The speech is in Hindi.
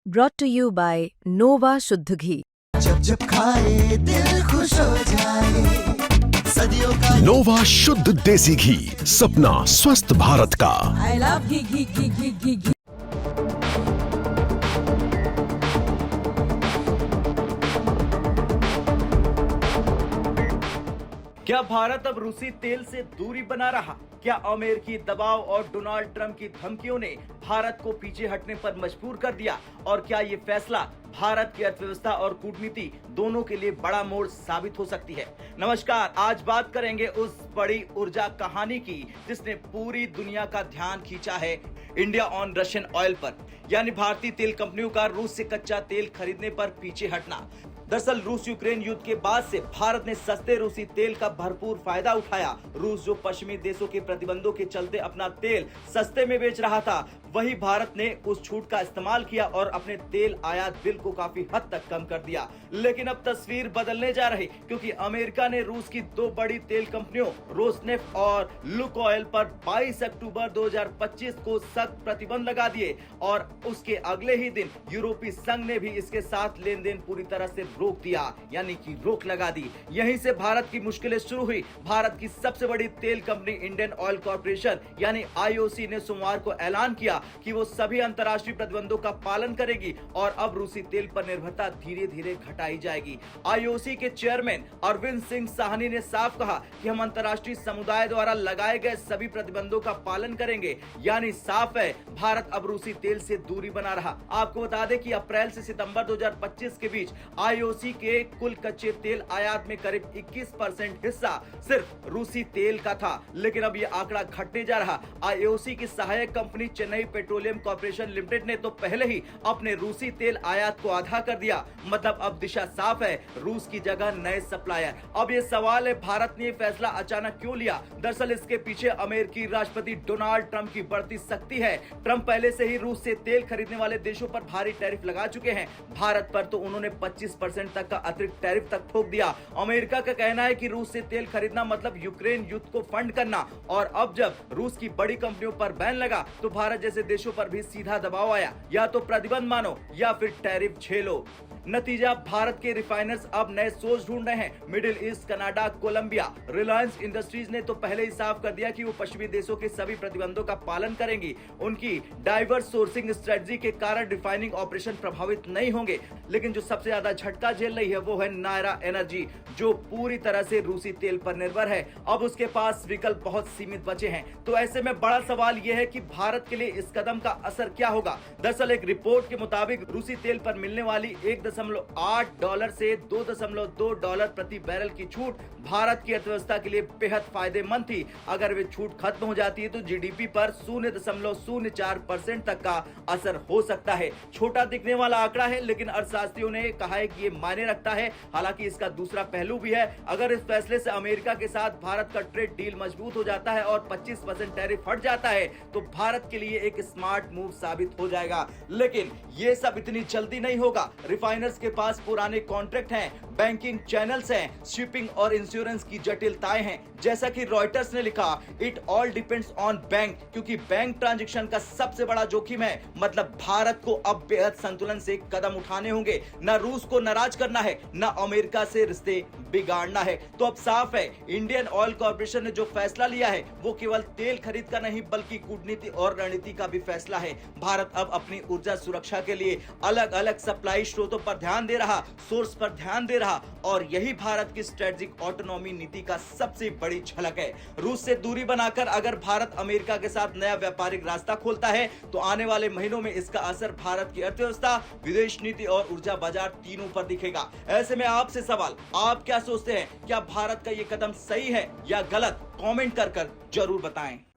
brought to you by Nova शुद्ध घी। जब जब खाए दिल खुश हो जाए, सदियों का नोवा शुद्ध देसी घी, सपना स्वस्थ भारत का। I love घी घी घी घी घी घी। क्या भारत अब रूसी तेल से दूरी बना रहा? क्या अमेरिकी दबाव और डोनाल्ड ट्रंप की धमकियों ने भारत को पीछे हटने पर मजबूर कर दिया? और क्या ये फैसला भारत की अर्थव्यवस्था और कूटनीति दोनों के लिए बड़ा मोड़ साबित हो सकती है? नमस्कार, आज बात करेंगे उस बड़ी ऊर्जा कहानी की जिसने पूरी दुनिया का ध्यान खींचा है, इंडिया ऑन रशियन ऑयल पर, यानी भारतीय तेल कंपनियों का रूस से कच्चा तेल खरीदने पर पीछे हटना। दरअसल रूस यूक्रेन युद्ध के बाद से भारत ने सस्ते रूसी तेल का भरपूर फायदा उठाया। रूस जो पश्चिमी देशों के प्रतिबंधों के चलते अपना तेल सस्ते में बेच रहा था, वही भारत ने उस छूट का इस्तेमाल किया और अपने तेल आयात बिल को काफी हद तक कम कर दिया। लेकिन अब तस्वीर बदलने जा रही, क्योंकि अमेरिका ने रूस की दो बड़ी तेल कंपनियों रोसनेफ्ट और लुकोइल पर 22 अक्टूबर 2025 को सख्त प्रतिबंध लगा दिए और उसके अगले ही दिन यूरोपीय संघ ने भी इसके साथ लेन देन पूरी तरह से रोक दिया, यानी कि रोक लगा दी। यहीं से भारत की मुश्किलें शुरू हुई। भारत की सबसे बड़ी तेल कंपनी इंडियन ऑयल कॉर्पोरेशन यानी आईओसी ने सोमवार को ऐलान किया कि वो सभी अंतर्राष्ट्रीय प्रतिबंधों का पालन करेगी और अब रूसी तेल पर निर्भरता धीरे धीरे घटाई जाएगी। आईओसी के चेयरमैन अरविंद सिंह साहनी ने साफ कहा कि हम अंतर्राष्ट्रीय समुदाय द्वारा लगाए गए सभी प्रतिबंधों का पालन करेंगे, यानी साफ है भारत अब रूसी तेल से दूरी बना रहा। आपको बता दें कि अप्रैल से सितंबर 2025 के बीच आईओसी के कुल कच्चे तेल आयात में करीब 21% हिस्सा सिर्फ रूसी तेल का था, लेकिन अब यह आंकड़ा घटने जा रहा। आईओसी की सहायक company Chennai petroleum corporation limited ने तो पहले ही अपने रूसी तेल आयात को आधा कर दिया। मतलब अब दिशा साफ है, रूस की जगह नए सप्लायर। अब ये सवाल है, भारत ने फैसला अचानक क्यों लिया? दरअसल इसके पीछे अमेरिकी राष्ट्रपति डोनाल्ड ट्रंप की बढ़ती सख्ती है। ट्रंप पहले से ही रूस से तेल खरीदने वाले देशों पर भारी टैरिफ लगा चुके हैं। भारत पर तो उन्होंने 25% तक का अतिरिक्त टैरिफ तक ठोक दिया। अमेरिका का कहना है कि रूस से तेल खरीदना मतलब यूक्रेन युद्ध को फंड करना, और अब जब रूस की बड़ी कंपनियों पर बैन लगा तो भारत जैसे देशों पर भी सीधा दबाव आया, या तो प्रतिबंध मानो या फिर टैरिफ झेलो। नतीजा, भारत के रिफाइनर्स अब नए सोर्स ढूंढ रहे हैं। Middle East, Canada, Colombia. Reliance Industries ने तो पहले ही साफ कर दिया कि वो पश्चिमी देशों के सभी प्रतिबंधों का पालन करेंगी। उनकी डाइवर्स सोर्सिंग स्ट्रेटजी के कारण रिफाइनिंग ऑपरेशन प्रभावित नहीं होंगे। लेकिन जो सबसे ज्यादा झटका झेल रही है वो है नायरा एनर्जी, जो पूरी तरह से रूसी तेल पर निर्भर है। अब उसके पास विकल्प बहुत सीमित बचे हैं। तो ऐसे में बड़ा सवाल यह है कि भारत के लिए इस कदम का असर क्या होगा। दरअसल एक रिपोर्ट के मुताबिक रूसी तेल पर मिलने वाली $1.8 से $2.2 प्रति बैरल की छूट भारत की अर्थव्यवस्था के लिए बेहद फायदेमंद थी। अगर वे छूट खत्म हो जाती है तो जीडीपी पर 0.04% तक का असर हो सकता है। छोटा दिखने वाला आंकड़ा है, लेकिन अर्थशास्त्रियों ने कहा है कि ये मायने रखता है। हालांकि इसका दूसरा पहलू भी है। अगर इस फैसले से अमेरिका के साथ भारत का ट्रेड डील मजबूत हो जाता है और 25% टैरिफ हट जाता है तो भारत के लिए एक स्मार्ट मूव साबित हो जाएगा। लेकिन ये सब इतनी जल्दी नहीं होगा। रिफाइनर्स के पास पुराने कॉन्ट्रैक्ट हैं, बैंकिंग चैनल्स हैं, शिपिंग और इंश्योरेंस की जटिलताएं हैं। जैसा कि रॉयटर्स ने लिखा, it all depends on bank, क्योंकि बैंक ट्रांजैक्शन का सबसे बड़ा जोखिम है। मतलब भारत को अब बेहद संतुलन से कदम उठाने होंगे। न रूस को नाराज करना है, न अमेरिका से रिश्ते बिगाड़ना है। तो अब साफ है, इंडियन ऑयल कॉर्पोरेशन ने जो फैसला लिया है वो केवल तेल खरीद का नहीं बल्कि कूटनीति और रणनीति का भी फैसला है। भारत अब अपनी ऊर्जा सुरक्षा के लिए अलग अलग सप्लाई स्रोतों पर ध्यान दे रहा, सोर्स पर ध्यान दे रहा, और यही भारत की स्ट्रेटेजिक ऑटोनॉमी नीति का सबसे बड़ी झलक है। रूस से दूरी बनाकर अगर भारत अमेरिका के साथ नया व्यापारिक रास्ता खोलता है तो आने वाले महीनों में इसका असर भारत की अर्थव्यवस्था, विदेश नीति और ऊर्जा बाजार तीनों पर दिखेगा। ऐसे में आपसे सवाल, आप क्या सोचते हैं? क्या भारत का ये कदम सही है या गलत? कमेंट कर जरूर बताएं।